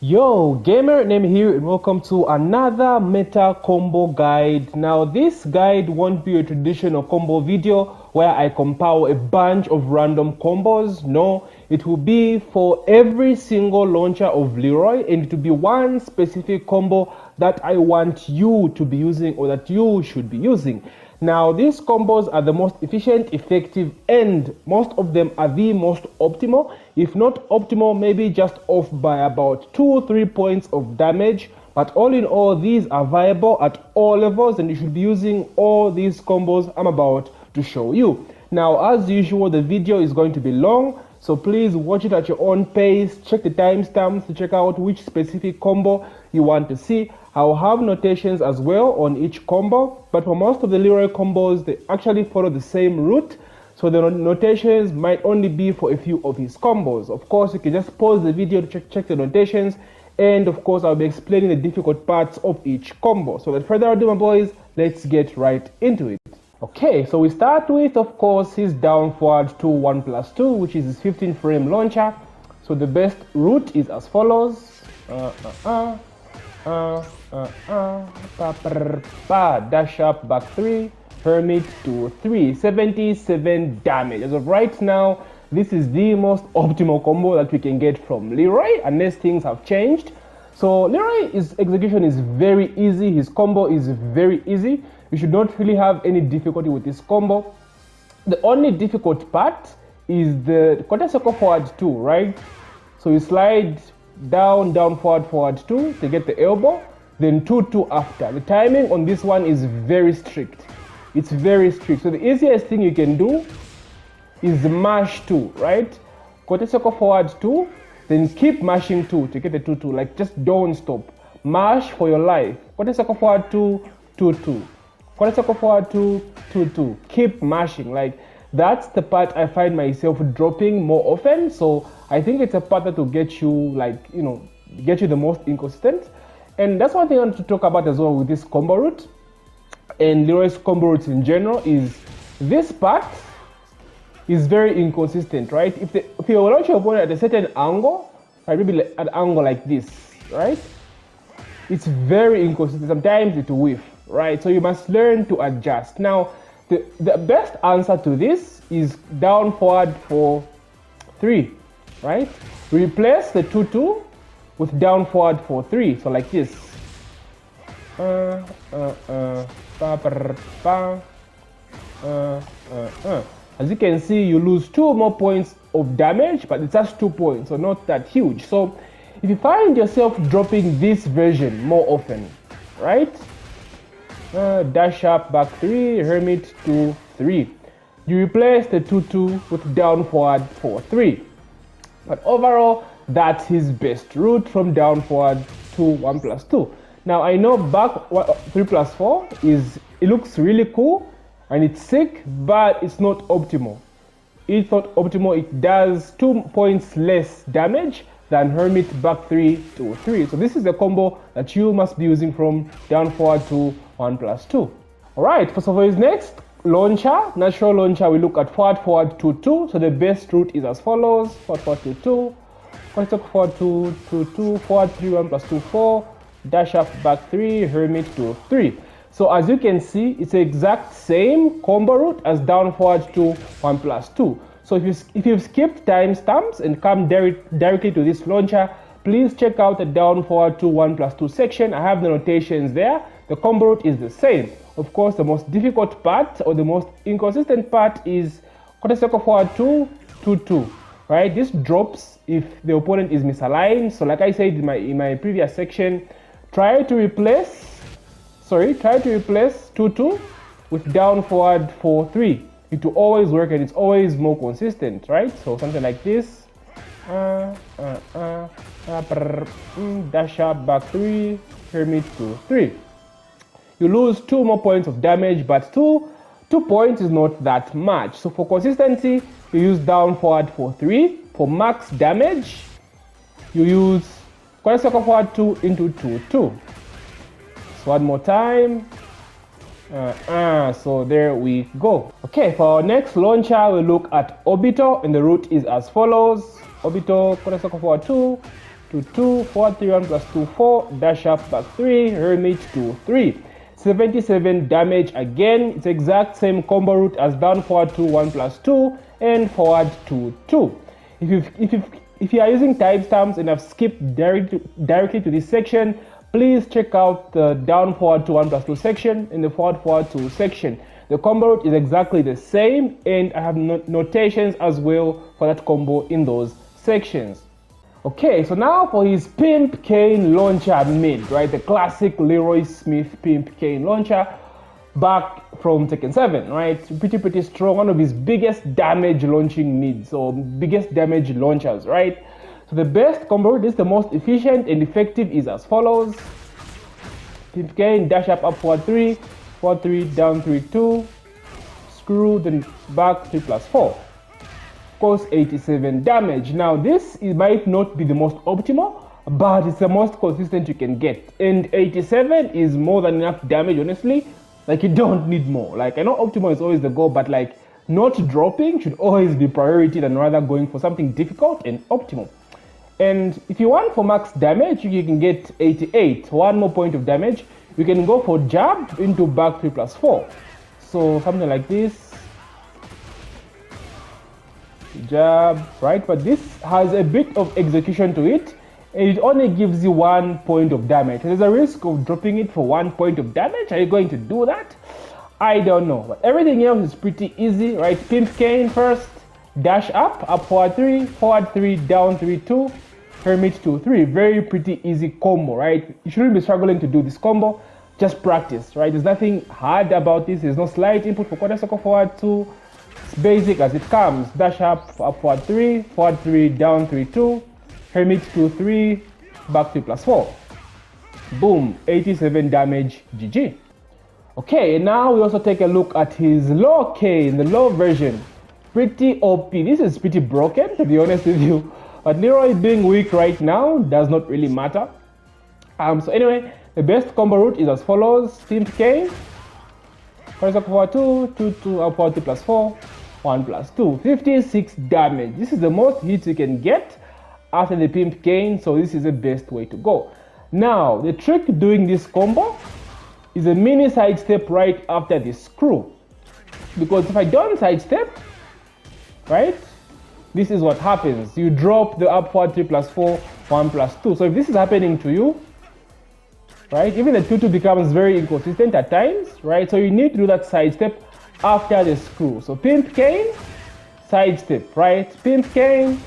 Yo, GamerNemy here and welcome to another meta combo guide. Now this guide won't be a traditional combo video where I compile a bunch of random combos. No, it will be for every single launcher of Leroy, and it will be one specific combo that I want you to be using or that you should be using. Now these combos are the most efficient, effective, and most of them are the most optimal. If not optimal, maybe just off by about 2-3 points of damage. But all in all, these are viable at all levels, and you should be using all these combos I'm about to show you. Now, as usual, the video is going to be long, so please watch it at your own pace. Check the timestamps to check out which specific combo you want to see. I'll have notations as well on each combo, but for most of the Leroy combos, they actually follow the same route, so the notations might only be for a few of his combos. Of course, you can just pause the video to check the notations, and of course, I'll be explaining the difficult parts of each combo. So without further ado, my boys, let's get right into it. Okay, so we start with, of course, his down forward to 1+2, which is his 15 frame launcher. So the best route is as follows. Dash up, back 3, Hermit to 3, 77 damage. As of right now, this is the most optimal combo that we can get from Leroy, unless things have changed. So Leroy's execution is very easy, his combo is very easy. You should not really have any difficulty with this combo. The only difficult part is the quarter circle forward 2, right? So you slide down, forward 2 to get the elbow, then 2-2 after. The timing on this one is very strict. It's very strict. So the easiest thing you can do is mash 2, right? Quarter circle forward 2, then keep mashing 2 to get the 2-2. Like, just don't stop. Mash for your life. Quarter circle forward 2, 2-2. Quarter circle forward 2, 2-2. Keep mashing. Like, that's the part I find myself dropping more often. So I think it's a part that will get you, like, get you the most inconsistent. And that's one thing I want to talk about as well with this combo route and Leroy's combo routes in general, is this part is very inconsistent, right? If you launch your opponent at a certain angle, right, maybe at an angle like this, right? It's very inconsistent. Sometimes it will whiff, right? So you must learn to adjust. Now, the best answer to this is down forward for 3, right? Replace the 2-2 with down forward for 3. So like this. As you can see, you lose 2 more points of damage, but it's just 2 points, so not that huge. So if you find yourself dropping this version more often, right? Dash up, back 3, Hermit to 3. You replace the 2-2 with down forward for 3. But overall, that's his best route from down forward to 1+2. Now I know back 3+4 it looks really cool and it's sick, but it's not optimal. It's not optimal. It does 2 points less damage than Hermit back 3 to 3. So this is the combo that you must be using from down forward to 1+2. Alright, so for his next launcher, natural launcher, we look at forward 2-2. So the best route is as follows: forward 2-2, forward 2-2, forward 3, 1+2, 4, dash up, back 3, Hermit to 3. So as you can see, it's the exact same combo route as down forward to 1+2. So if you've skipped timestamps and come directly to this launcher, please check out the down forward to 1+2 section. I have the notations there. The combo route is the same. Of course, the most difficult part or the most inconsistent part is quarter circle forward 2, 2-2. Right? This drops if the opponent is misaligned. So like I said in my previous section, try to replace 2-2 with down forward for 3. It will always work and it's always more consistent, right? So something like this. Dash up, back 3, Hermit to 3. You lose 2 more points of damage, but 2 points is not that much. So for consistency, you use down forward for 3. For max damage, you use quarter circle forward 2 into 2-2. So one more time. So there we go. Okay, for our next launcher, we look at Orbital, and the route is as follows: Orbital, quarter circle forward 2, 2, 2, forward 3, 1 plus 2, 4, dash up, back 3, Hermit 2, 3. 77 damage again. It's exact same combo route as down forward 2, 1 plus 2, and forward 2, 2. If you are using timestamps and have skipped directly to this section, please check out the down forward 2, 1 plus 2 section and the forward 2 section. The combo route is exactly the same, and I have notations as well for that combo in those sections. Okay, so now for his Pimp Cane launcher mid, right? The classic Leroy Smith Pimp Cane launcher back from Tekken 7, right? Pretty strong, one of his biggest damage launching mids, or biggest damage launchers, right? So the best combo, this is the most efficient and effective, is as follows. Pimp Cane, dash up forward 3, forward 3, down 3, 2, screw, then back 3 plus 4. Course 87 damage. Now this might not be the most optimal, but it's the most consistent you can get, and 87 is more than enough damage, honestly. Like, you don't need more. Like, I know optimal is always the goal, but like, not dropping should always be priority than rather going for something difficult and optimal. And if you want for max damage, you can get 88, one more point of damage. You can go for jab into back 3 plus 4, so something like this, jab, right? But this has a bit of execution to it, and it only gives you 1 point of damage. There's a risk of dropping it for 1 point of damage. Are you going to do that? I don't know, but everything else is pretty easy, right? Pimp Cane first, dash up forward 3, down 3, 2, Hermit 2, 3. Very pretty easy combo, right? You shouldn't be struggling to do this combo. Just practice, right? There's nothing hard about this. There's no slight input for quarter circle forward 2. It's basic as it comes. Dash up forward 3, down 3, 2, Hermit 2, 3, back 3 plus 4. Boom, 87 damage, GG. Okay, now we also take a look at his low cane, the low version. Pretty OP. This is pretty broken, to be honest with you. But Leroy being weak right now does not really matter. So anyway, the best combo route is as follows. Pimp Cane, quarter circle forward 2, 2, 2, up forward 3 plus 4, 1 plus 2. 56 damage. This is the most hits you can get after the Pimp Cane, so this is the best way to go. Now, the trick to doing this combo is a mini side step right after the screw. Because if I don't side step, right, this is what happens. You drop the up forward 3 plus 4, 1 plus 2. So if this is happening to you, right, even the 2-2 becomes very inconsistent at times, right? So you need to do that side step after the screw. So Pimp Cane, side step, right? Pimp Cane,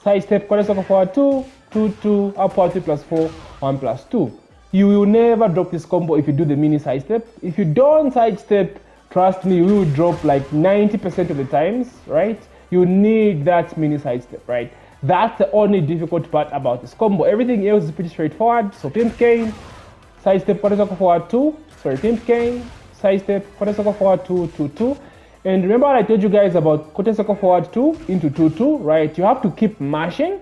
side step, quarter circle forward 2, 2, 2, up forward 3 plus 4, 1 plus 2. You will never drop this combo if you do the mini side step. If you don't side step, trust me, you will drop like 90% of the times, right? You need that mini side step, right? That's the only difficult part about this combo. Everything else is pretty straightforward. So Pimp Cane, side step, quarter circle forward 2, Pimp Cane, side step, quarter circle forward 2, 2, 2. And remember I told you guys about quarter circle forward 2 into 2, 2, right? You have to keep mashing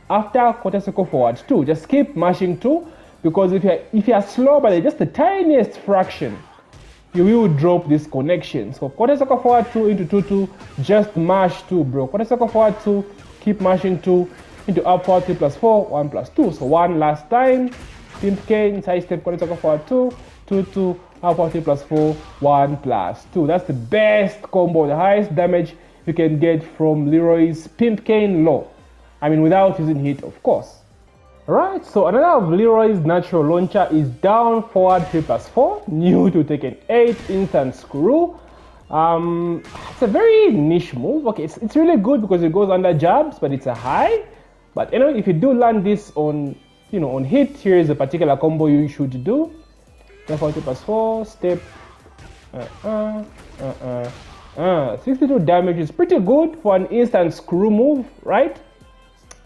after quarter circle forward 2. Just keep mashing 2, because if you are slow by just the tiniest fraction, you will drop this connection. So quarter circle forward 2 into 2, 2, just mash 2, bro. Quarter circle forward 2, keep mashing 2 into up forward 3 plus 4, 1 plus 2. So one last time. Pimp Cane, side step, quarter circle forward 2, 2, 2, up forward 3 plus 4, 1 plus 2. That's the best combo, the highest damage you can get from Leroy's Pimp Cane low. I mean, without using heat, of course. Alright, so another of Leroy's natural launcher is down forward 3 plus 4, new to Tekken 8, instant screw. It's a very niche move. Okay, it's really good because it goes under jabs, but it's a high. But anyway, if you do land this on, on hit, here is a particular combo you should do. 3 plus 4, step, 62 damage is pretty good for an instant screw move, right?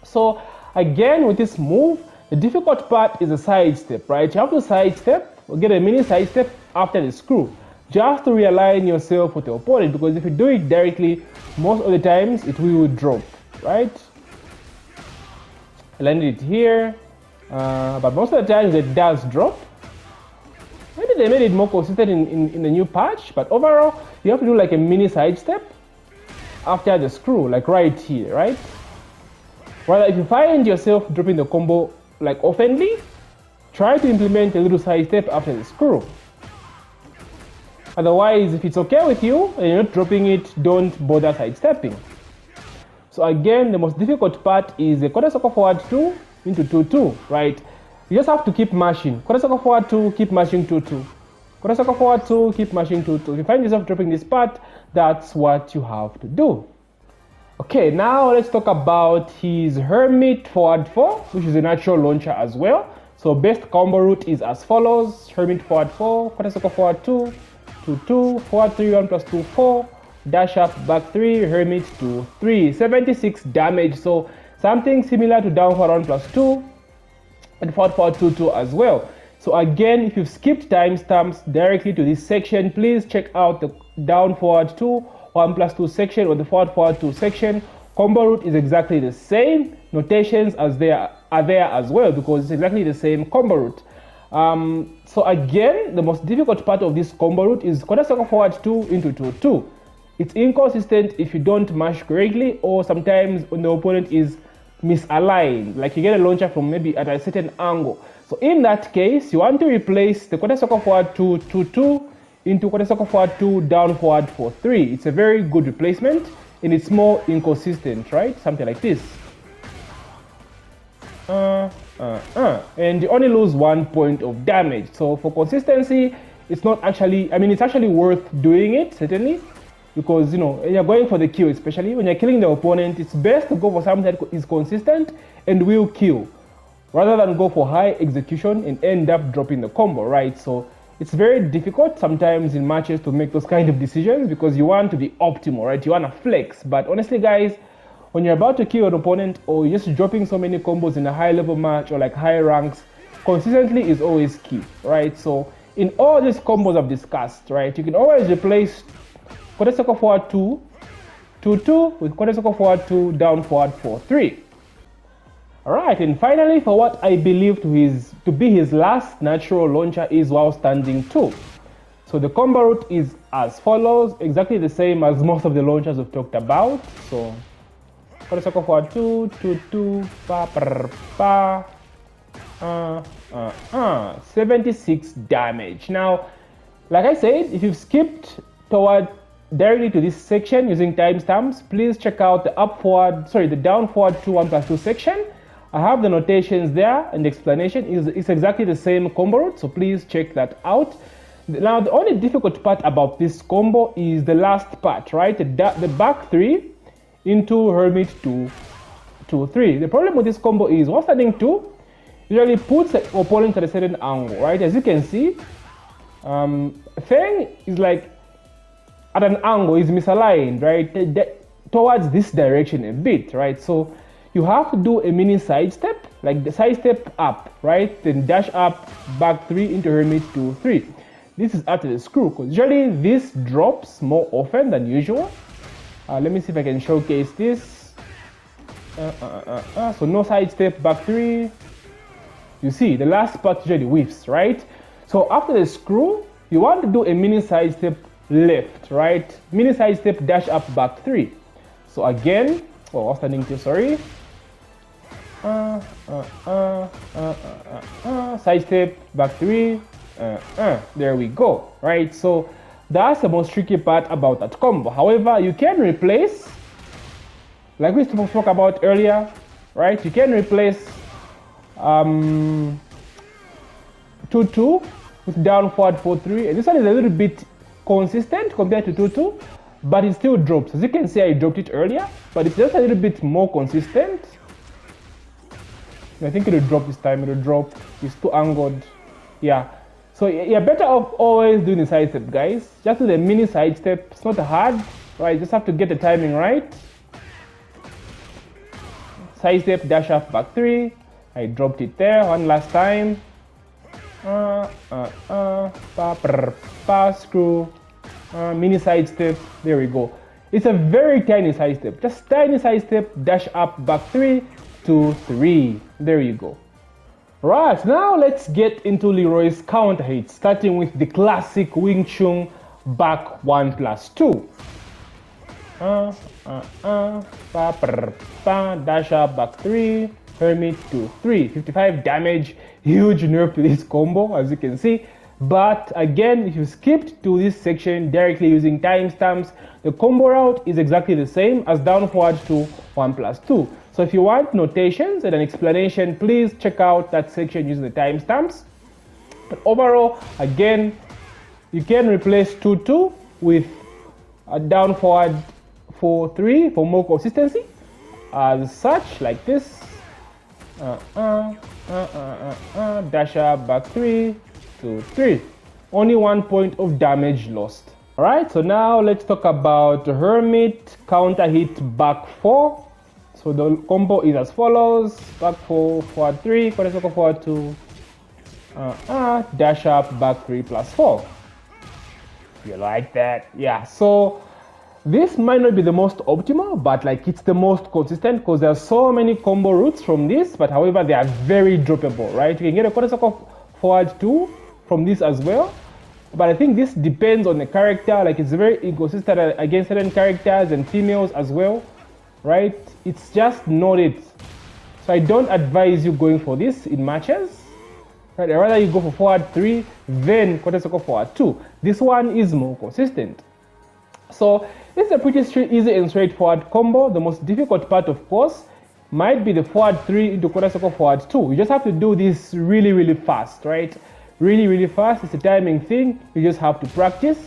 So again, with this move, the difficult part is the side step, right? You have to side step or get a mini side step after the screw, just to realign yourself with the opponent, because if you do it directly, most of the times it will drop, right? I landed it here, but most of the times it does drop. Maybe they made it more consistent in the new patch, but overall, you have to do like a mini side step after the screw, like right here, right? Well, if you find yourself dropping the combo like oftenly, try to implement a little side step after the screw. Otherwise, if it's okay with you and you're not dropping it, don't bother sidestepping. So again, the most difficult part is the quarter circle forward 2 into 2-2, right? You just have to keep mashing. Quarter circle forward 2, keep mashing 2-2. Quarter circle forward 2, keep mashing 2-2. If you find yourself dropping this part, that's what you have to do. Okay, now let's talk about his Hermit forward 4, which is a natural launcher as well. So best combo route is as follows: Hermit forward 4, quarter circle forward 2, 2-2, forward 3, 1 plus 2, 4, dash up, back 3, Hermit 2, 3, 76 damage. So something similar to down forward 1 plus 2 and forward 2-2 as well. So again, if you've skipped timestamps directly to this section, please check out the down forward 2, 1 plus 2 section or the forward 2 section. Combo route is exactly the same. Notations are there as well because it's exactly the same combo route. So again, the most difficult part of this combo route is quarter circle forward 2 into 2-2. It's inconsistent if you don't mash correctly, or sometimes when the opponent is misaligned, like you get a launcher from maybe at a certain angle. So in that case, you want to replace the quarter circle forward 2, 2-2 into quarter circle forward 2, down forward 4-3. It's a very good replacement and it's more inconsistent, right? Something like this. And you only lose 1 point of damage. So for consistency, it's not actually, it's actually worth doing it, certainly, because when you're going for the kill, especially when you're killing the opponent, it's best to go for something that is consistent and will kill, rather than go for high execution and end up dropping the combo, right? So it's very difficult sometimes in matches to make those kind of decisions because you want to be optimal, right? You want to flex, but honestly, guys, when you're about to kill an opponent or you're just dropping so many combos in a high level match or like high ranks, consistently is always key, right? So in all these combos I've discussed, right, you can always replace quarter circle forward 2, 2-2 with quarter circle forward 2, down forward 4-3. Alright, and finally, for what I believe to be his last natural launcher is while standing 2. So the combo route is as follows, exactly the same as most of the launchers we've talked about. So quarter circle forward 2, 2-2, 76 damage. Now, like I said, if you've skipped directly to this section using timestamps, please check out the down forward 2, 1 plus 2 section. I have the notations there and the explanation is exactly the same combo route, so please check that out. Now, the only difficult part about this combo is the last part, right? The back 3 into Hermit 2, 2-3. The problem with this combo is while standing 2, usually puts the opponent at a certain angle, right? As you can see, Feng is like at an angle, is misaligned, right? Towards this direction a bit, right? So you have to do a mini side step, like the side step up, right? Then dash up, back 3 into Hermit 2, 3. This is after the screw, because usually this drops more often than usual. Let me see if I can showcase this. So no side step, back 3. You see, the last part usually whiffs, right? So after the screw, you want to do a mini side step left, right? Mini side step, dash up, back 3. So again, standing 2, sorry. Side step, back 3. There we go, right? So that's the most tricky part about that combo. However, you can replace, like we spoke about earlier, right? You can replace 2-2 with down forward 4-3, and this one is a little bit consistent compared to 2-2, but it still drops. As you can see, I dropped it earlier, but it's just a little bit more consistent. I think it'll drop this time. It'll drop. It's too angled. Yeah. So you're better off always doing the side step, guys. Just do the mini side step. It's not hard, right? Just have to get the timing right. Side step, dash up, back 3. I dropped it there one last time. Screw. Mini side step. There we go. It's a very tiny side step. Just tiny side step, dash up, back 3, 2, 3. There you go. Right, now let's get into Leroy's counter hits, starting with the classic Wing Chun back 1+2. Dash up, back 3, Hermit to 3. 55 damage, huge nerf to this combo, as you can see. But again, if you skipped to this section directly using timestamps, the combo route is exactly the same as down forward to 1+2. So if you want notations and an explanation, please check out that section using the timestamps. But overall, again, you can replace 2-2 with a down forward 4-3 for more consistency. As such, like this. Dash up, back 3 to 3. Only 1 point of damage lost. Alright, so now let's talk about Hermit counter hit back 4. So the combo is as follows: back 4, forward 3, quarter circle forward 2, dash up, back 3 plus 4. You like that? Yeah, so this might not be the most optimal, but like it's the most consistent because there are so many combo routes from this, but however, they are very droppable, right? You can get a quarter circle forward 2 from this as well. But I think this depends on the character, like it's very inconsistent against certain characters and females as well, right? It's just not it. So I don't advise you going for this in matches, right? I'd rather you go for forward 3 than quarter circle forward 2. This one is more consistent. So this is a pretty easy and straightforward combo. The most difficult part, of course, might be the forward 3 into quarter circle forward 2. You just have to do this really, really fast, right? Really, really fast. It's a timing thing. You just have to practice.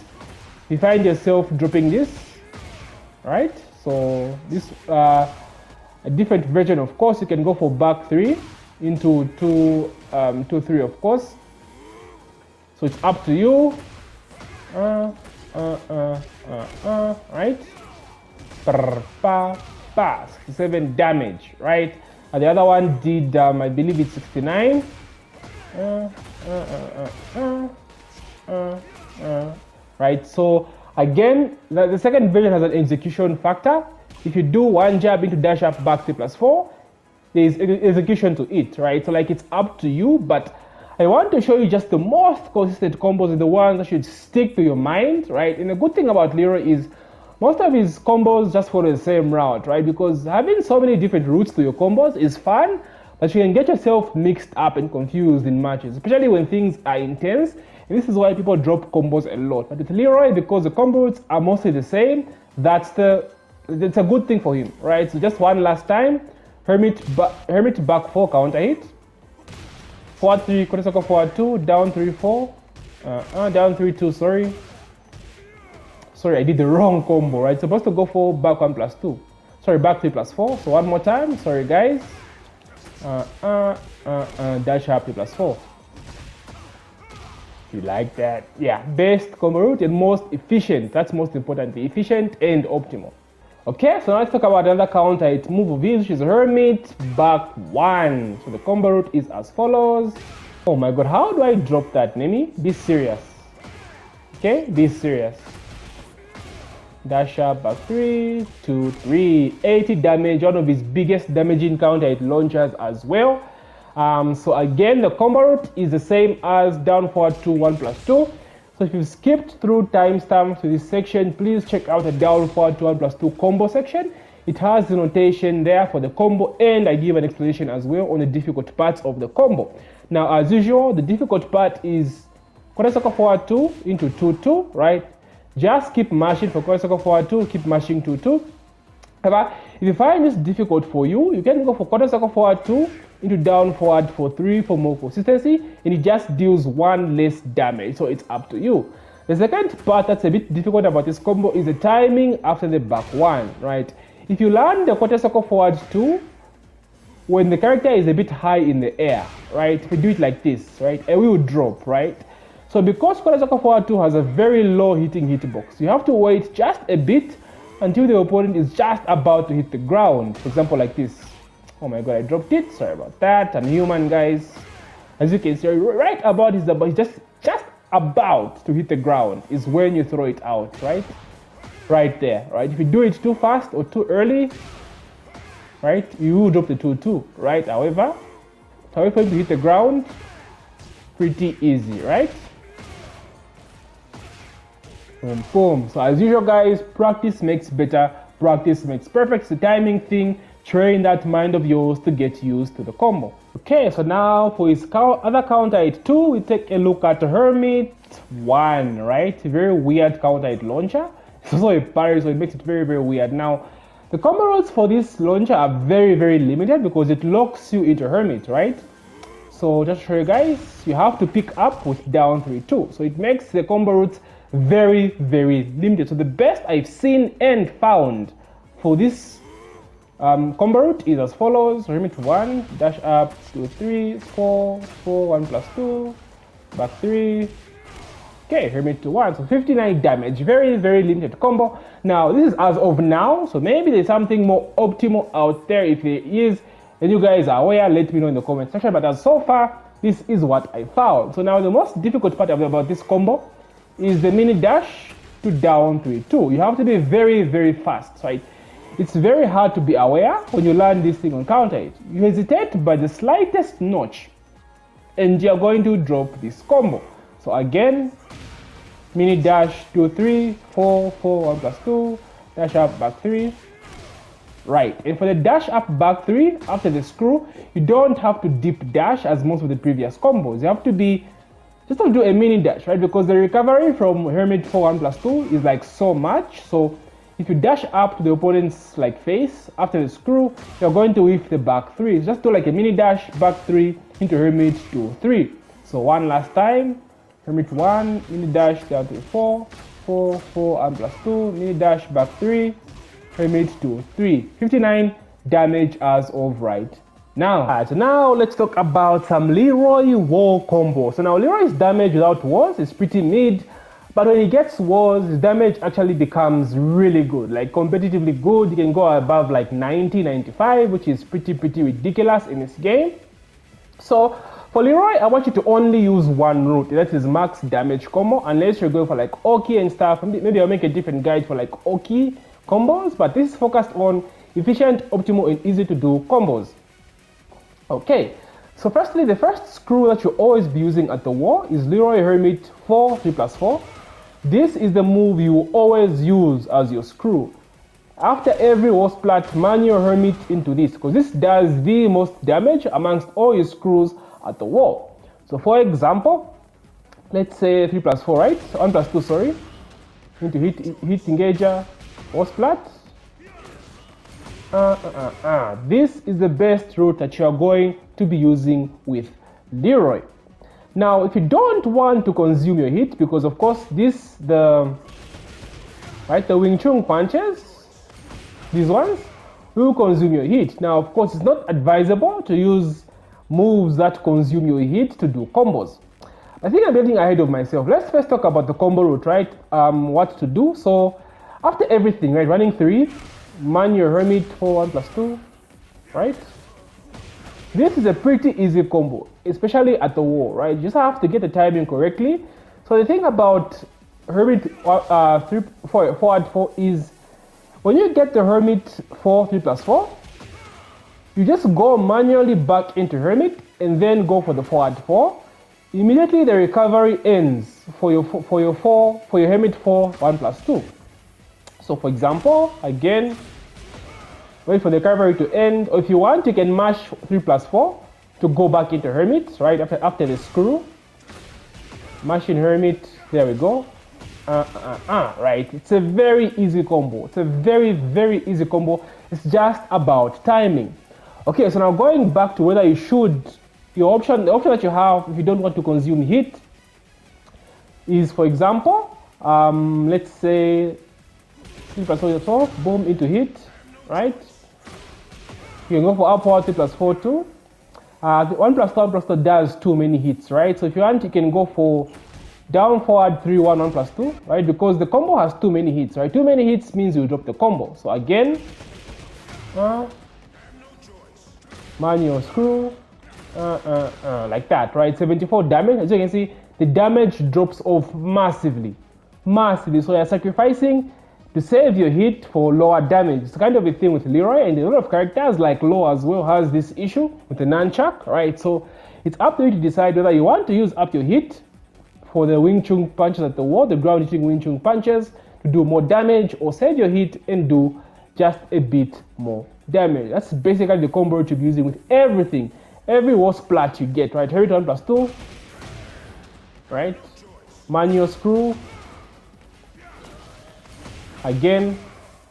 You find yourself dropping this, right? So this a different version, of course. You can go for back 3 into 2-3, of course. So it's up to you. Right? 67 damage, right? And the other one did, I believe it's 69. Right? So again, the second version has an execution factor. If you do one jab into dash up back 3 plus 4, there is execution to it, right? So like it's up to you, but I want to show you just the most consistent combos and the ones that should stick to your mind, right? And the good thing about Leroy is most of his combos just follow the same route, right? Because having so many different routes to your combos is fun, but you can get yourself mixed up and confused in matches, especially when things are intense. And this is why people drop combos a lot. But with Leroy, because the combos are mostly the same, that's a good thing for him, right? So just one last time, Hermit back 4 counter hit. Forward 3, quarter circle forward 2, down 3, 4, down 3, 2, sorry, I did the wrong combo, right? Supposed to go for back 1 plus 2. Sorry, back 3 plus 4. So one more time, sorry guys. Dash up 3 plus 4. You like that? Yeah, best combo route and most efficient. That's most importantly, efficient and optimal. Okay, so now let's talk about another counter hit move of his, which is Hermit back 1. So the combo route is as follows. Oh my god, how do I drop that, Nemi? Be serious. Okay, be serious. Dash up back 3, 2, 3. 80 damage, one of his biggest damaging counter hit launchers as well. So again, the combo route is the same as down forward 2, 1 plus 2. So if you've skipped through timestamps to this section, please check out the down forward 2, 1 plus 2 combo section. It has the notation there for the combo, and I give an explanation as well on the difficult parts of the combo. Now, as usual, the difficult part is quarter circle forward 2 into 2-2, right? Just keep mashing for quarter circle forward 2, keep mashing 2-2. However, if you find this difficult for you, you can go for quarter circle forward 2 into down forward for 3 for more consistency, and it just deals 1 less damage, so it's up to you. The second part that's a bit difficult about this combo is the timing after the back 1, right? If you land the quarter circle forward 2 when the character is a bit high in the air, right? If you do it like this, right, it will drop, right? So because quarter circle forward 2 has a very low hitting hitbox, you have to wait just a bit until the opponent is just about to hit the ground. For example, like this. Oh my god, I dropped it. Sorry about that. I'm human, guys. As you can see, right about is just about to hit the ground is when you throw it out, right? Right there, right? If you do it too fast or too early, right, you will drop the 2-2, right? However, for you to hit the ground, pretty easy, right? Boom, boom. So as usual, guys, practice makes better. Practice makes perfect. It's a timing thing. train that mind of yours to get used to the combo. Okay, so now for his other counter hit 2, we take a look at Hermit 1, right? A very weird counter hit launcher. It's also a parry, so it makes it very, very weird. Now, the combo routes for this launcher are very, very limited because it locks you into Hermit, right? So just to show you guys, you have to pick up with down 3-2. So it makes the combo routes very, very limited. So the best I've seen and found for this combo route is as follows: Hermit 1, dash up, 2, 3, 4, 4, 1 plus 2, back 3. Okay, Hermit to 1, so 59 damage, very, very limited combo. Now, this is as of now, so maybe there's something more optimal out there. If there is, and you guys are aware, let me know in the comment section. But as so far, this is what I found. So now the most difficult part about this combo is the mini dash to down 3-2. You have to be very, very fast, right? It's very hard to be aware when you learn this thing on counter hit. You hesitate by the slightest notch, and you're going to drop this combo. So again, mini dash 2, 3, 4, 4, 1 plus 2, dash up, back 3. Right, and for the dash up back 3 after the screw, you don't have to deep dash as most of the previous combos. You have to just have to do a mini dash, right? Because the recovery from Hermit 4 1 plus 2 is like so much. So if you dash up to the opponent's like face after the screw, you're going to whiff the back 3. Just do like a mini dash back 3 into Hermit 2 3. So one last time, Hermit 1, mini dash down to 4, 4, 4, and plus 2, mini dash back 3. Hermit 2, 3. 59 damage as of right now. Alright, so now let's talk about some Leroy wall combo. So now Leroy's damage without walls is pretty mid, but when he gets walls, his damage actually becomes really good, like competitively good. He can go above like 90, 95, which is pretty ridiculous in this game. So for Leroy, I want you to only use one route, that is max damage combo, unless you're going for like Oki and stuff. Maybe I'll make a different guide for like Oki combos, but this is focused on efficient, optimal, and easy to do combos. Okay, so firstly, the first screw that you'll always be using at the wall is Leroy Hermit 4 3 plus 4. This is the move you always use as your screw. After every wall splat, man your Hermit into this, because this does the most damage amongst all your screws at the wall. So for example, let's say 3 plus 4, right? 1 plus 2, sorry. Into hit engager, wall splat. This is the best route that you are going to be using with Leroy. Now, if you don't want to consume your hit, because of course the Wing Chun punches, these ones will consume your hit. Now, of course, it's not advisable to use moves that consume your hit to do combos. I think I'm getting ahead of myself. Let's first talk about the combo route, right? What to do. So after everything, right, running 3, man your Hermit 4 1 plus 2, right? This is a pretty easy combo, especially at the wall, right? You just have to get the timing correctly. So the thing about Hermit 3 forward 4 is when you get the Hermit 4 3 plus 4, you just go manually back into Hermit and then go for the forward 4. Immediately the recovery ends for your Hermit 4 1 plus 2. So for example, again, wait for the recovery to end, or if you want, you can mash 3 plus 4 to go back into Hermit, right, after the screw. Mash in Hermit, there we go. Right, it's a very easy combo. It's a very easy combo. It's just about timing. Okay, so now going back to whether you should, the option that you have if you don't want to consume hit is, for example, let's say 3 plus 4 yourself, boom, into hit, right? You can go for upward 3 plus 4 too. 1 plus 2 does too many hits, right? So if you want, you can go for down forward 3 1 1 plus 2, right? Because the combo has too many hits, right? Too many hits means you drop the combo. So again, manual screw, like that, right? 74 damage. As you can see, the damage drops off massively. So you're sacrificing to save your hit for lower damage. It's kind of a thing with Leroy, and a lot of characters like Law as well has this issue with the nunchuck, right? So it's up to you to decide whether you want to use up your hit for the Wing Chun punches at the wall, the ground hitting Wing Chun punches to do more damage, or save your hit and do just a bit more damage. That's basically the combo route you'll be using with everything. Every war splat you get, right? Hermit 1 plus 2, right? Manual screw. Again,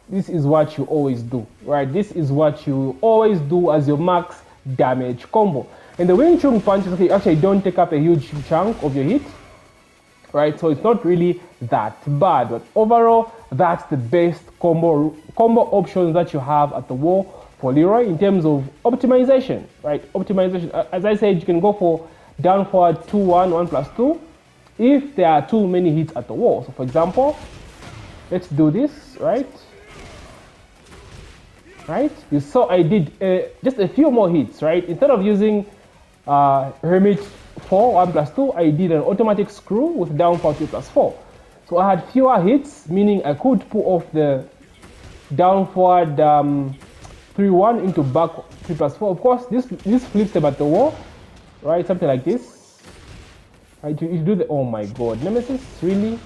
this is what you always do, right? This is what you always do as your max damage combo. And the Wing Chun punches actually don't take up a huge chunk of your hit, right? So it's not really that bad, but overall, that's the best combo options that you have at the wall for Leroy in terms of optimization, right? Optimization, as I said, you can go for down forward 2-1, 1 plus 2, if there are too many hits at the wall. So for example, let's do this, right? Right? You saw I did just a few more hits, right? Instead of using Hermit 4, 1 plus 2, I did an automatic screw with down forward 2 plus 4. So I had fewer hits, meaning I could pull off the down forward 3-1 into back 3 plus 4. Of course, this flips them at the wall, right? Something like this. Right? You do the, oh my god, Nemesis, really?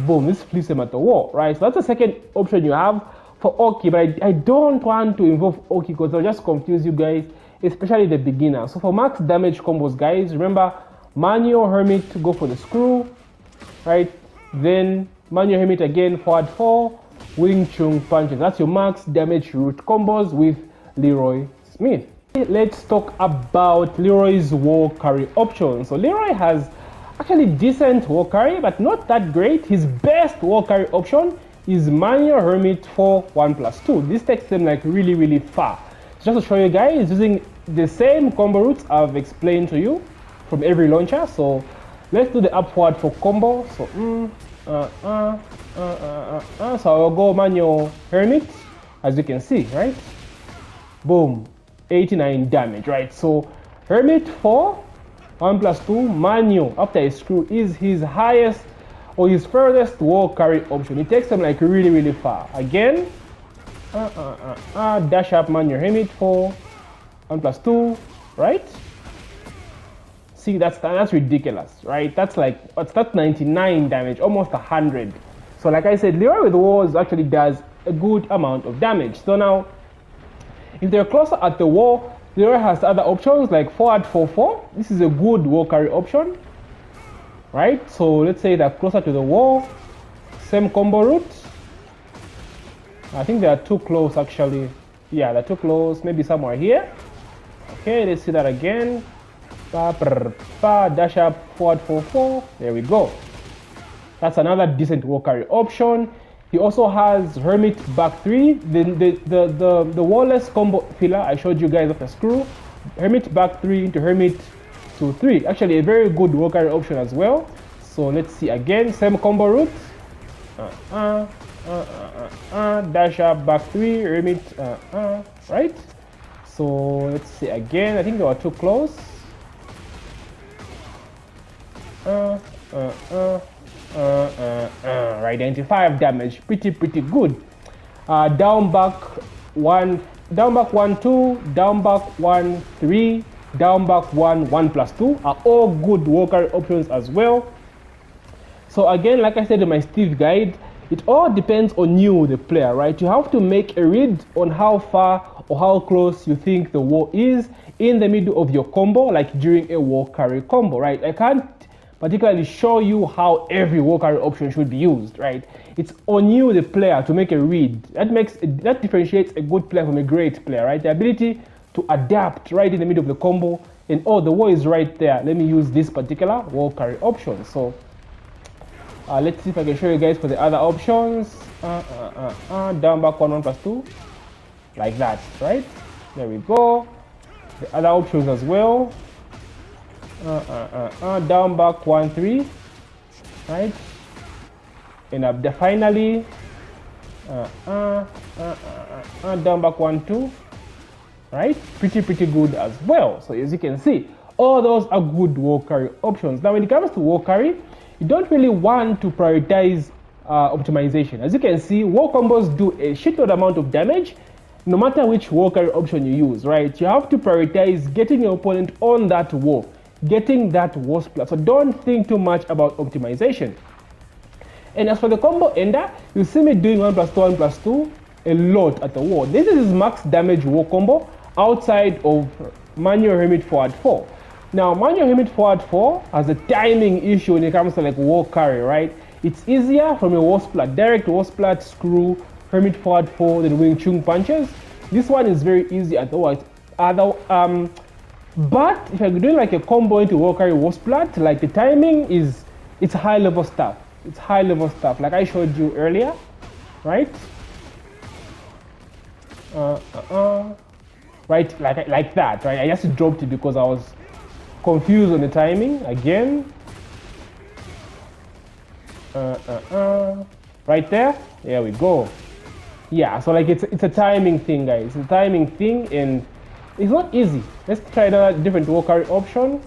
Boom, this flips them at the wall, right? So that's the second option you have for Oki, but I don't want to involve Oki because I'll just confuse you guys, especially the beginner. So for max damage combos, guys, remember manual Hermit to go for the screw, right? Then manual Hermit again, forward 4, Wing Chun punches. That's your max damage route combos with Leroy Smith. Let's talk about Leroy's war carry options. So Leroy has actually decent war carry, but not that great. His best war carry option is manual Hermit 4, 1 plus 2. This takes them like really far. So just to show you guys, using the same combo routes I've explained to you from every launcher. So let's do the up forward for combo. So so I'll go manual Hermit, as you can see, right? Boom, 89 damage, right? So Hermit 4, 1 plus 2, manual after a screw is his highest or his furthest war carry option. It takes them like really far. Again, dash up manual Hermit 4, 1 plus 2, right? See, that's ridiculous, right? That's like, that's 99 damage, almost 100. So like I said, Leroy with wars actually does a good amount of damage. So now, if they're closer at the wall, Leroy has other options like forward 4-4. This is a good war carry option, right? So let's say they're closer to the wall, same combo route. I think they are too close actually. Yeah, they're too close, maybe somewhere here. Okay, let's see that again. Dash up forward 4-4. There we go. That's another decent war carry option. He also has Hermit back 3, the wallless combo filler I showed you guys of the screw. Hermit back 3 into Hermit 2-3. Actually a very good war carry option as well. So let's see again, same combo route. Dash up back 3, Hermit, right? So let's see again, I think they were too close. Right, 95 damage, pretty good. Down back 1, 2, down back 1, 3, down back 1, 1 plus 2 are all good war carry options as well. So again, like I said in my Steve guide, it all depends on you, the player, right? You have to make a read on how far or how close you think the war is in the middle of your combo, like during a war carry combo, right? I can't particularly show you how every war carry option should be used, right? It's on you, the player, to make a read. That differentiates a good player from a great player, right? The ability to adapt right in the middle of the combo, and oh, the war is right there. Let me use this particular war carry option. So let's see if I can show you guys for the other options. Down back 1, 1 plus 2, like that, right? There we go. The other options as well. Down back 1, 3, right? And finally down back 1, 2, right? Pretty good as well. So as you can see, all those are good war carry options. Now when it comes to war carry, you don't really want to prioritize optimization. As you can see, war combos do a shitload amount of damage no matter which war carry option you use, right? You have to prioritize getting your opponent on that war, getting that war splat. So don't think too much about optimization. And as for the combo ender, you see me doing 1 plus 2, 1 plus 2, a lot at the wall. This is his max damage wall combo outside of manual Hermit forward 4. Now, manual Hermit forward 4 has a timing issue when it comes to like wall carry, right? It's easier from a wall splat, direct wall splat, screw, Hermit forward 4, than Wing Chun punches. This one is very easy at the wall. But if you're doing like a combo into wall carry wall splat, like the timing is, it's high level stuff. It's high level stuff, like I showed you earlier, right? Right, like that, right? I just dropped it because I was confused on the timing again. Right there, we go. Yeah, so like it's a timing thing, guys. It's a timing thing, and it's not easy. Let's try another different wall carry option.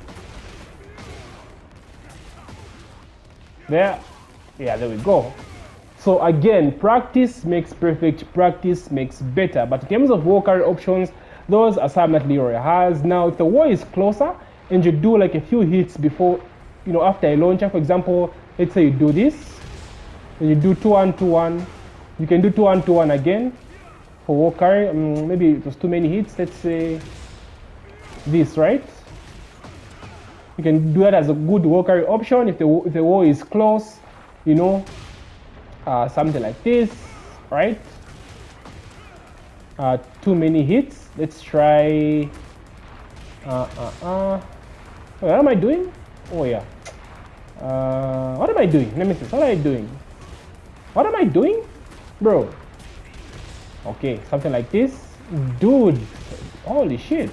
There, there we go. So again, practice makes perfect, practice makes better. But in terms of wall carry options, those are some that Leroy has. Now, if the wall is closer and you do like a few hits before, after a launcher, for example, let's say you do this, and you do 2-1, 2-1. You can do 2-1, 2-1 again for wall carry. Maybe it was too many hits. Let's say this, right? You can do that as a good wall carry option if the wall is close, something like this, right? Too many hits. Let's try. What am I doing? Oh yeah. What am I doing? Let me see. What am I doing? What am I doing, bro? Okay, something like this, dude. Holy shit!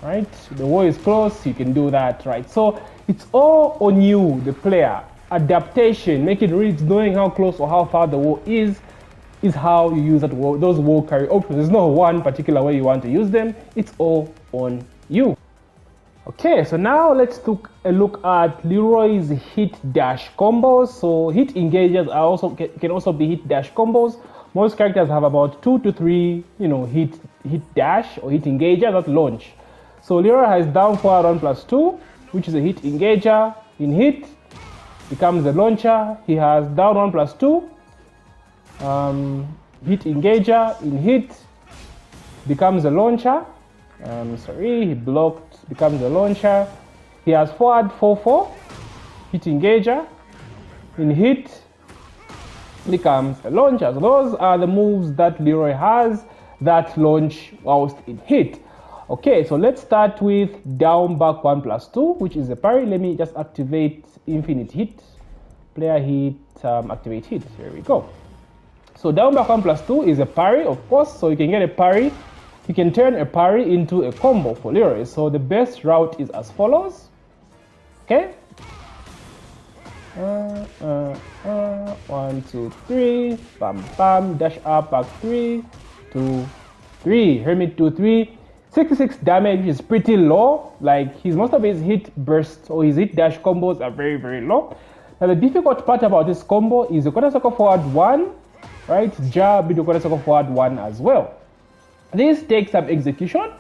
Right, the wall is close. You can do that, right? So it's all on you, the player. Adaptation, making reads, knowing how close or how far the wall is how you use those wall carry options. There's no one particular way you want to use them. It's all on you. Okay, so now let's take a look at Leroy's hit dash combos. So hit engages can also be hit dash combos. Most characters have about 2 to 3, hit dash or hit engager that launch. So Leroy has down forward 1+2, which is a hit engager. In hit becomes a launcher. He has down 1+2, hit engager. In hit becomes a launcher. He blocked, becomes a launcher. He has forward 4-4, hit engager. In hit becomes a launcher. So those are the moves that Leroy has that launch whilst in hit. Okay, so let's start with down back 1+2, which is a parry. Let me just activate infinite hit, player hit, activate hit. Here we go. So down back 1+2 is a parry, of course. So you can get a parry. You can turn a parry into a combo for Leroy. So the best route is as follows. Okay. 1, 2, 3, bam, bam, dash up, back 3, 2, 3, Hermit 2, 3. 66 damage is pretty low. Like most of his hit bursts or his hit dash combos are very, very low. Now the difficult part about this combo is the quarter circle forward 1, right? Jab into quarter circle forward 1 as well. This takes some execution,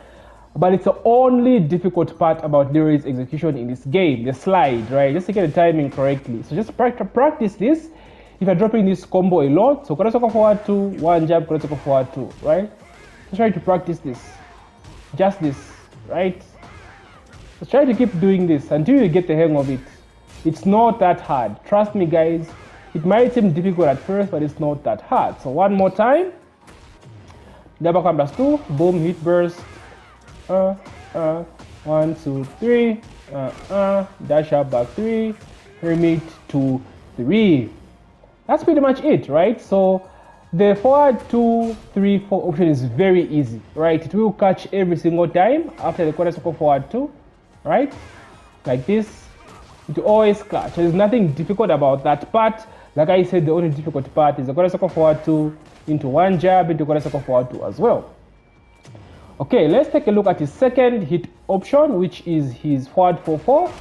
but it's the only difficult part about Leroy's execution in this game, the slide, right? Just to get the timing correctly. So just practice this if you're dropping this combo a lot. So quarter circle forward 2, 1 jab, quarter circle forward 2, right? Just try to practice this. Just this, right? Just try to keep doing this until you get the hang of it. It's not that hard. Trust me, guys. It might seem difficult at first, but it's not that hard. So one more time. Double +2, boom, hit burst. 1, 2, 3. Dash up, back 3. Hermit 2, 3. That's pretty much it, right? So the forward 2, 3, 4 option is very easy, right? It will catch every single time after the quarter circle forward 2, right? Like this. It will always catch. There's nothing difficult about that part. Like I said, the only difficult part is the quarter circle forward 2 into 1 jab into quarter circle forward 2 as well. Okay, let's take a look at his second hit option, which is his forward 4-4. So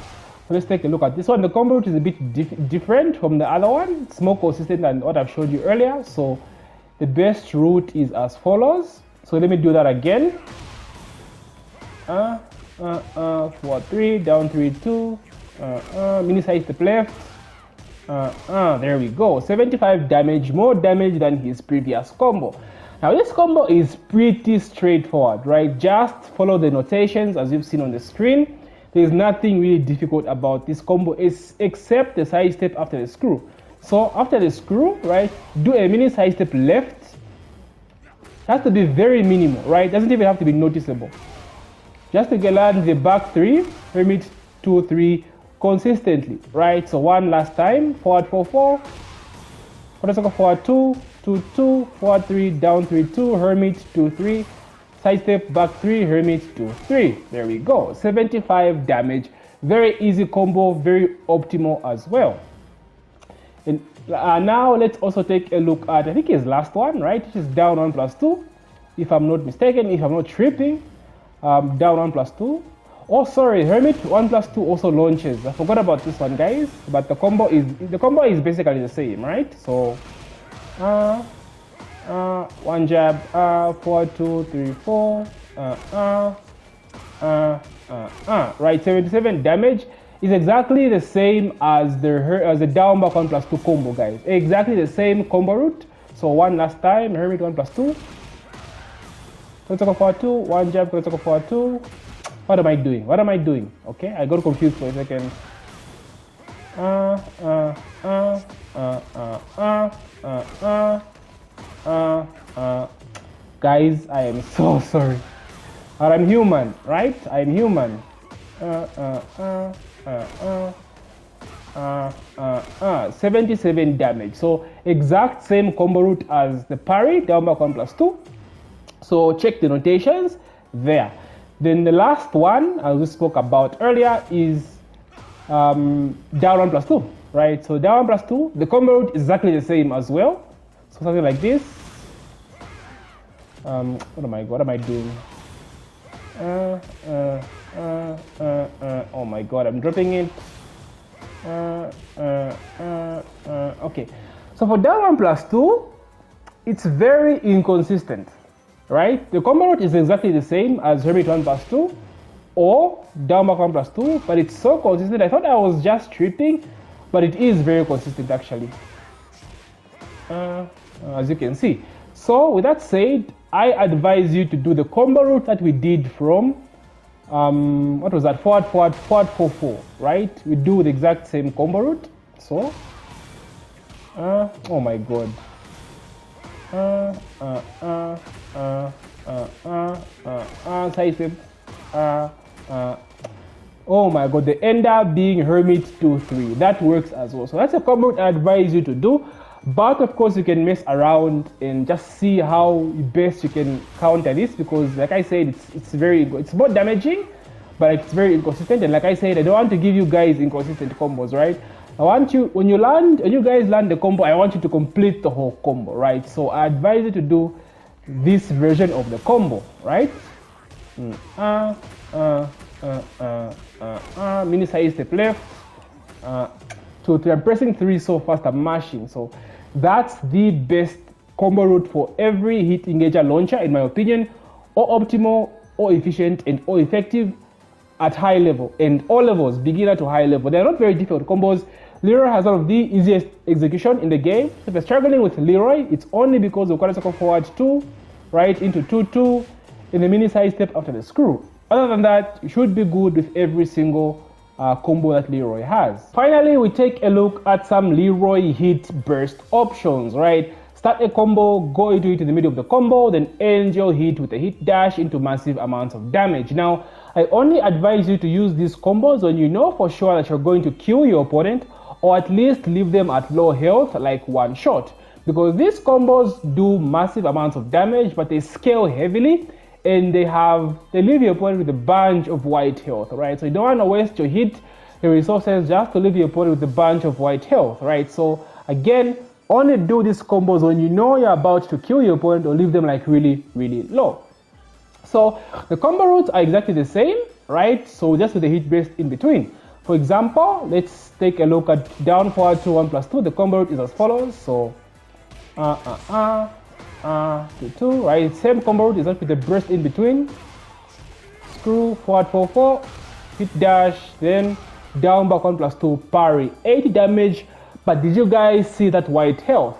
let's take a look at this one. The combo route is a bit different from the other one. It's more consistent than what I've showed you earlier. So the best route is as follows. So let me do that again. Forward 3, down 3, 2. Mini side step left. There we go. 75 damage, more damage than his previous combo. Now this combo is pretty straightforward, right? Just follow the notations as you've seen on the screen. There's nothing really difficult about this combo except the side step after the screw. So after the screw, right, do a mini side step left. It has to be very minimal, right? Doesn't even have to be noticeable. Just to land the back 3, Hermit 2, 3 consistently, right? So one last time, forward 4, 4, forward 2, 2, 2, forward 3, down 3, 2, Hermit 2, 3, side step, back 3, Hermit 2, 3. There we go. 75 damage. Very easy combo, very optimal as well. And now let's also take a look at, I think his last one, right? Which is down 1 plus 2, if I'm not mistaken, if I'm not tripping. Down 1 plus 2. Oh, sorry, Hermit 1 plus 2 also launches. I forgot about this one, guys. But the combo is basically the same, right? So, one jab, 4, 2, 3, 4. Right, 77 damage is exactly the same as the down back 1 plus 2 combo, guys. Exactly the same combo route. So one last time, Hermit 1 plus 2. Critical forward 2, one jab, critical forward 2. What am I doing? What am I doing? Okay, I got confused for a second. Guys, I am so sorry. But I'm human, right? I'm human. 77 damage. So exact same combo route as the parry, down back 1 plus 2. So check the notations there. Then the last one, as we spoke about earlier, is down 1 plus 2, right? So down 1 plus 2, the combo route is exactly the same as well. So something like this. What am I doing? Oh my god, I'm dropping it. Okay. So for down 1 plus 2, it's very inconsistent. Right? The combo route is exactly the same as Hermit 1 plus 2 or down back 1 plus 2, but it's so consistent. I thought I was just tripping, but it is very consistent actually. As you can see. So with that said, I advise you to do the combo route that we did from what was that? Forward 4, 4, right? We do the exact same combo route. So oh my god. Side step. Oh my god, the ender being Hermit 2, 3. That works as well. So that's a combo I advise you to do. But of course, you can mess around and just see how best you can counter this, because like I said, it's very good. It's more damaging, but it's very inconsistent. And like I said, I don't want to give you guys inconsistent combos, right? I want you, when you guys land the combo, I want you to complete the whole combo, right? So I advise you to do this version of the combo, right? Mini side step left. I'm pressing 3 so fast, I'm mashing. So that's the best combo route for every hit engager launcher, in my opinion, or optimal, or efficient, and or effective at high level, and all levels, beginner to high level. They're not very difficult combos. Leroy has one of the easiest execution in the game. If you're struggling with Leroy, it's only because of quarter circle forward 2, right into 2, 2, in the mini side step after the screw. Other than that, you should be good with every single combo that Leroy has. Finally, we take a look at some Leroy hit burst options, right? Start a combo, go into it in the middle of the combo, then end your hit with a hit dash into massive amounts of damage. Now, I only advise you to use these combos when you know for sure that you're going to kill your opponent, or at least leave them at low health, like one shot. Because these combos do massive amounts of damage, but they scale heavily, and they leave your opponent with a bunch of white health, right? So you don't want to waste your hit, your resources, just to leave your opponent with a bunch of white health, right? So again, only do these combos when you know you're about to kill your opponent or leave them like really, really low. So the combo routes are exactly the same, right? So just with the hit burst in between. For example, let's take a look at down forward 2, 1 plus 2. The combo route is as follows. So 2, 2, right? Same combo route is just with the burst in between. Screw, forward 4, 4, hit dash, then down back 1 plus 2, parry. 80 damage, But did you guys see that white health?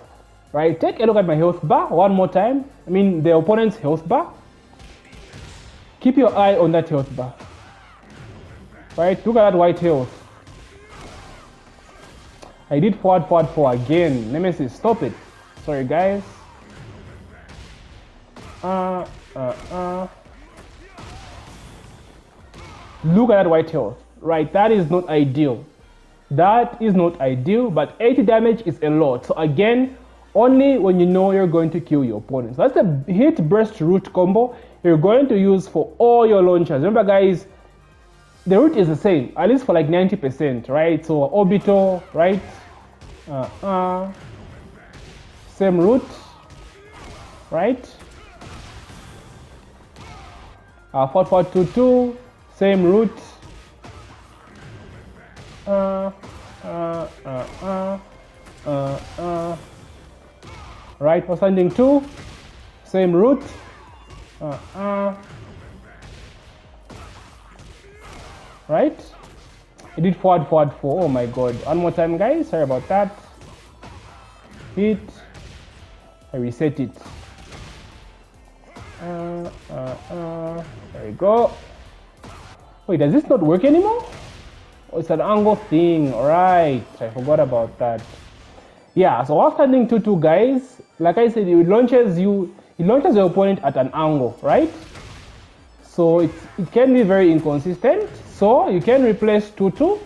Right, take a look at my health bar one more time. I mean the opponent's health bar. Keep your eye on that health bar. Right, look at that white health. I did forward 4 again. Nemesis, stop it. Sorry guys. Look at that white health. Right, that is not ideal. That is not ideal, but 80 damage is a lot. So again, only when you know you're going to kill your opponent. So that's the hit burst root combo you're going to use for all your launchers. Remember guys, the root is the same, at least for like 90%, right? So orbital, right? Same root, right? 4422, same root. Right, for standing 2, same root. Right, it did forward 4. Oh my god, one more time guys, sorry about that. Hit, I reset it. There we go. Wait, does this not work anymore? Oh, it's an angle thing. Alright, I forgot about that. Yeah, so while standing 2-2 guys, like I said, it launches your opponent at an angle, right? So it can be very inconsistent. So you can replace 2-2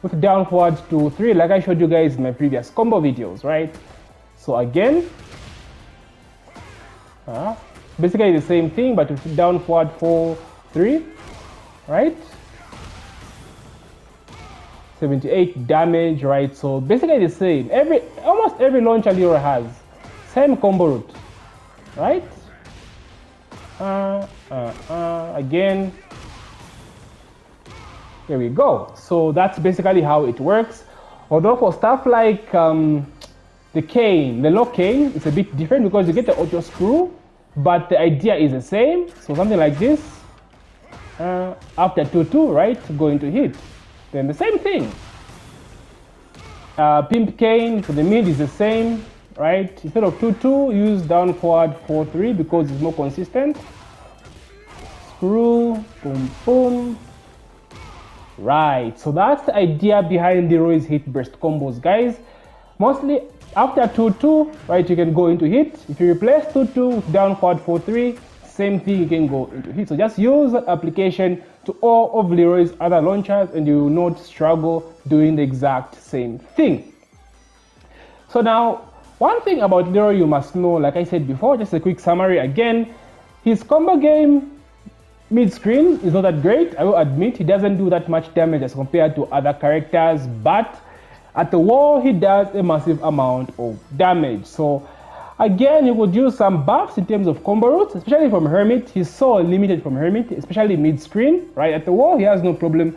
with down forward 2-3, like I showed you guys in my previous combo videos, right? So again, basically the same thing, but with down forward 4-3, right? 78 damage, right? So basically the same. Almost every launcher Leroy has same combo route, right? Again, here we go. So that's basically how it works. Although for stuff like the cane, the lock cane, it's a bit different because you get the auto screw, but the idea is the same. So something like this, after 2-2, right, going to hit. Then the same thing. Pimp cane for the mid is the same, right? Instead of 2-2, use down forward 4-3 because it's more consistent. Screw, boom, boom. Right, so that's the idea behind Leroy's hit burst combos, guys. Mostly after 2-2, right, you can go into hit. If you replace 2-2 with down forward 4-3, same thing, you can go into hit. So just use that application to all of Leroy's other launchers and you will not struggle doing the exact same thing. So now, one thing about Leroy you must know, like I said before, just a quick summary again, his combo game mid-screen is not that great. I will admit he doesn't do that much damage as compared to other characters, but at the wall he does a massive amount of damage. So again, you could use some buffs in terms of combo routes, especially from Hermit. He's so limited from Hermit, especially mid-screen, right? At the wall, he has no problem.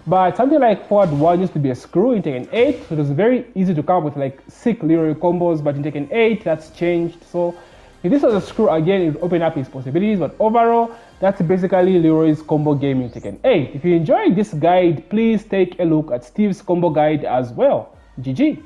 But something like forward 1 used to be a screw in Tekken 8, so it was very easy to come up with like sick Leroy combos, but in Tekken 8, that's changed. So if this was a screw again, it would open up his possibilities, but overall, that's basically Leroy's combo game in Tekken 8. If you enjoyed this guide, please take a look at Steve's combo guide as well. GG.